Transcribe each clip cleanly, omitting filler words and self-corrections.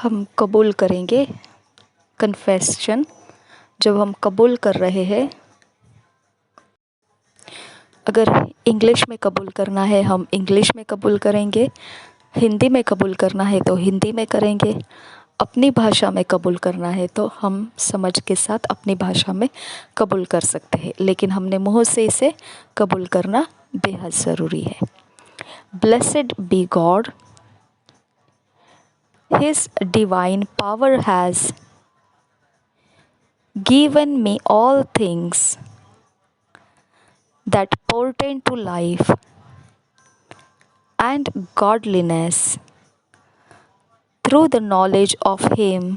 हम कबूल करेंगे कन्फेशन। जब हम कबूल कर रहे हैं, अगर इंग्लिश में कबूल करना है हम इंग्लिश में कबूल करेंगे, हिंदी में कबूल करना है तो हिंदी में करेंगे, अपनी भाषा में कबूल करना है तो हम समझ के साथ अपनी भाषा में कबूल कर सकते हैं, लेकिन हमने मुँह से इसे कबूल करना बेहद ज़रूरी है। Blessed be God, his divine power has given me all things that pertain to life and godliness through the knowledge of Him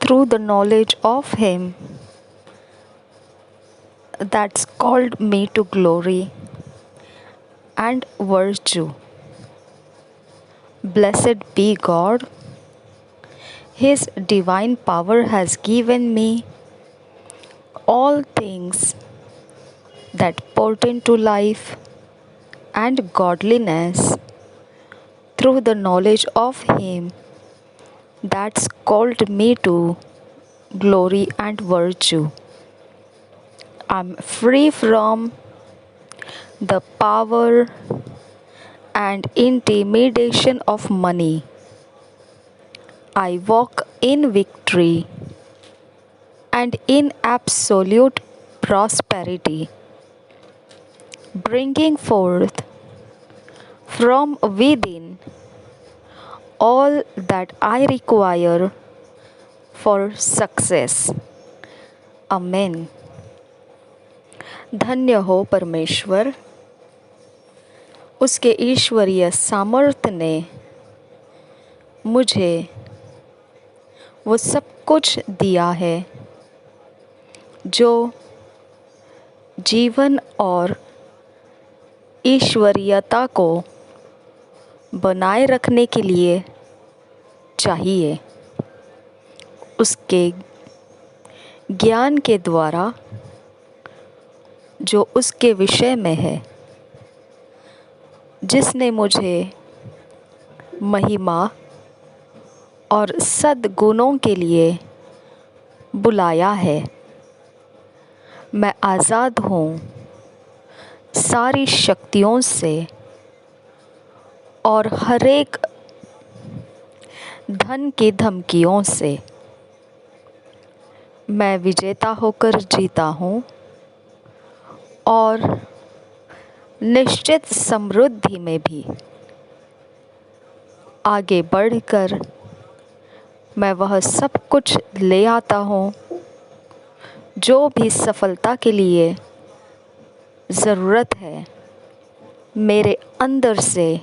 through the knowledge of Him that's called me to glory and virtue. Blessed be God. His divine power has given me all things that pertain to life and godliness through the knowledge of Him that's called me to glory and virtue. I'm free from the power and intimidation of money. I walk in victory and in absolute prosperity, bringing forth from within all that I require for success. Amen. धन्य हो परमेश्वर, उसके ईश्वरीय सामर्थ्य ने मुझे वो सब कुछ दिया है जो जीवन और ईश्वरीयता को बनाए रखने के लिए चाहिए। उसके ज्ञान के द्वारा जो उसके विषय में है, जिसने मुझे महिमा और सद्गुणों के लिए बुलाया है। मैं आज़ाद हूँ सारी शक्तियों से और हरेक धन की धमकियों से। मैं विजेता होकर जीता हूँ और निश्चित समृद्धि में भी आगे बढ़कर मैं वह सब कुछ ले आता हूँ जो भी सफलता के लिए ज़रूरत है। मेरे अंदर से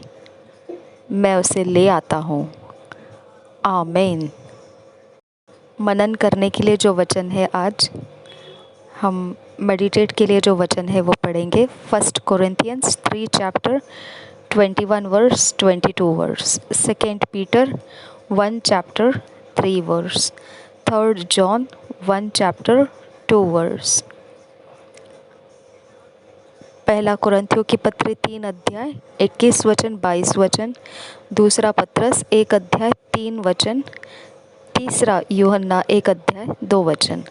मैं उसे ले आता हूँ। आमीन। मनन करने के लिए जो वचन है, आज हम मेडिटेट के लिए जो वचन है वो पढ़ेंगे। 1 Corinthians 3 chapter 21 verse 22 verse, 2 Peter 1 chapter 3 verse, 3 John 1 chapter 2 verse. पहला कुरिन्थियों की पत्री 3 अध्याय 21 वचन 22 वचन, दूसरा पत्रस 1 अध्याय 3 वचन, तीसरा यूहन्ना 1 अध्याय 2 वचन।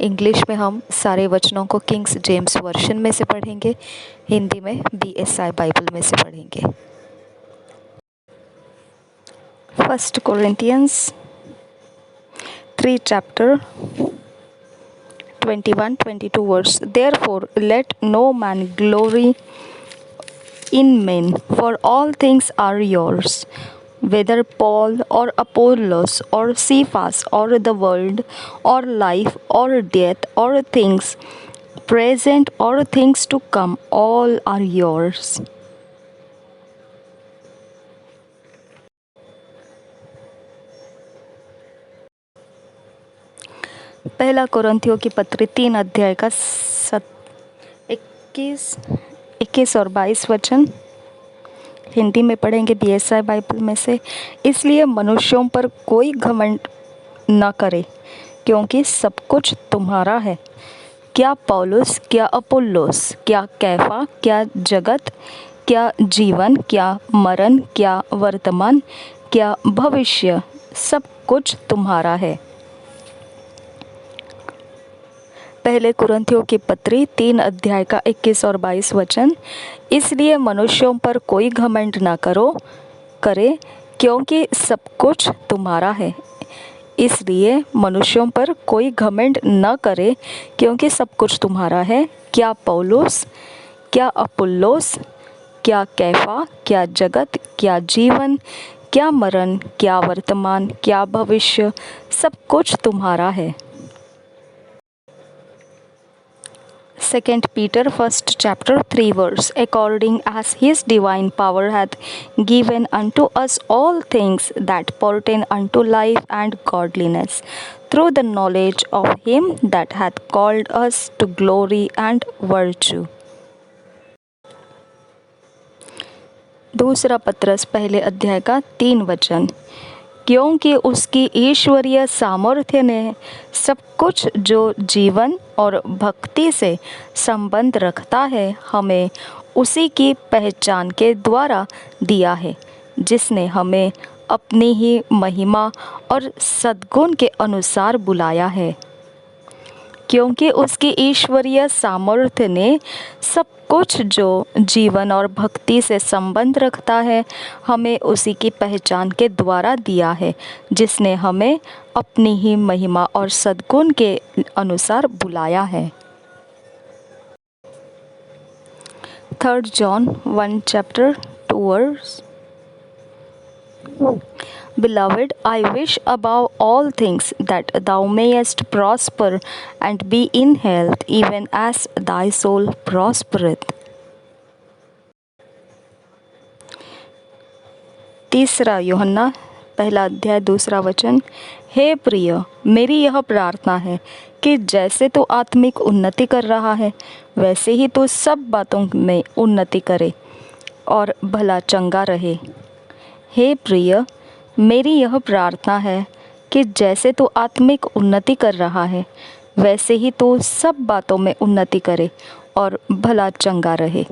इंग्लिश में हम सारे वचनों को किंग्स जेम्स वर्शन में से पढ़ेंगे, हिंदी में BSI बाइबल में से पढ़ेंगे। 1 Corinthians 3 chapter 21-22 verse. Therefore let no man glory in men, for all things are yours, whether Paul or Apollos or Cephas or the world or life or death or things present or things to come, all are yours. पहला कोरिन्थियों की पत्री 3 अध्याय का 21 और 22 वचन हिंदी में पढ़ेंगे BSI Bible में से। इसलिए मनुष्यों पर कोई घमंड न करे, क्योंकि सब कुछ तुम्हारा है। क्या पौलुस, क्या अपुल्लोस, क्या कैफा, क्या जगत, क्या जीवन, क्या मरण, क्या वर्तमान, क्या भविष्य, सब कुछ तुम्हारा है। पहले कुरिन्थियों की पत्री 3 अध्याय का 21 और 22 वचन। इसलिए मनुष्यों पर कोई घमंड ना करे, क्योंकि सब कुछ तुम्हारा है। इसलिए मनुष्यों पर कोई घमंड न करे, क्योंकि सब कुछ तुम्हारा है। क्या पौलुस, क्या अपुल्लोस, क्या कैफा, क्या जगत, क्या जीवन, क्या मरण, क्या वर्तमान, क्या भविष्य, सब कुछ तुम्हारा है। 2 Peter 1 chapter 3 verse. According as his divine power hath given unto us all things that pertain unto life and godliness, through the knowledge of Him that hath called us to glory and virtue. दूसरा पत्रस पहले अध्याय का 3 वचन। क्योंकि उसकी ईश्वरीय सामर्थ्य ने सब कुछ जो जीवन और भक्ति से संबंध रखता है हमें उसी की पहचान के द्वारा दिया है, जिसने हमें अपनी ही महिमा और सद्गुण के अनुसार बुलाया है। क्योंकि उसकी ईश्वरीय सामर्थ्य ने सब कुछ जो जीवन और भक्ति से संबंध रखता है हमें उसी की पहचान के द्वारा दिया है, जिसने हमें अपनी ही महिमा और सद्गुण के अनुसार बुलाया है। 3 John 1 chapter 2 verse। Beloved, I wish above all things that thou mayest prosper and be in health, even as thy soul prospereth. तीसरा यूहन्ना पहला अध्याय 2 वचन। हे प्रिय, मेरी यह प्रार्थना है कि जैसे तू आत्मिक उन्नति कर रहा है वैसे ही तू सब बातों में उन्नति करे और भला चंगा रहे। हे प्रिय, मेरी यह प्रार्थना है कि जैसे तू आत्मिक उन्नति कर रहा है वैसे ही तू सब बातों में उन्नति करे और भला चंगा रहे।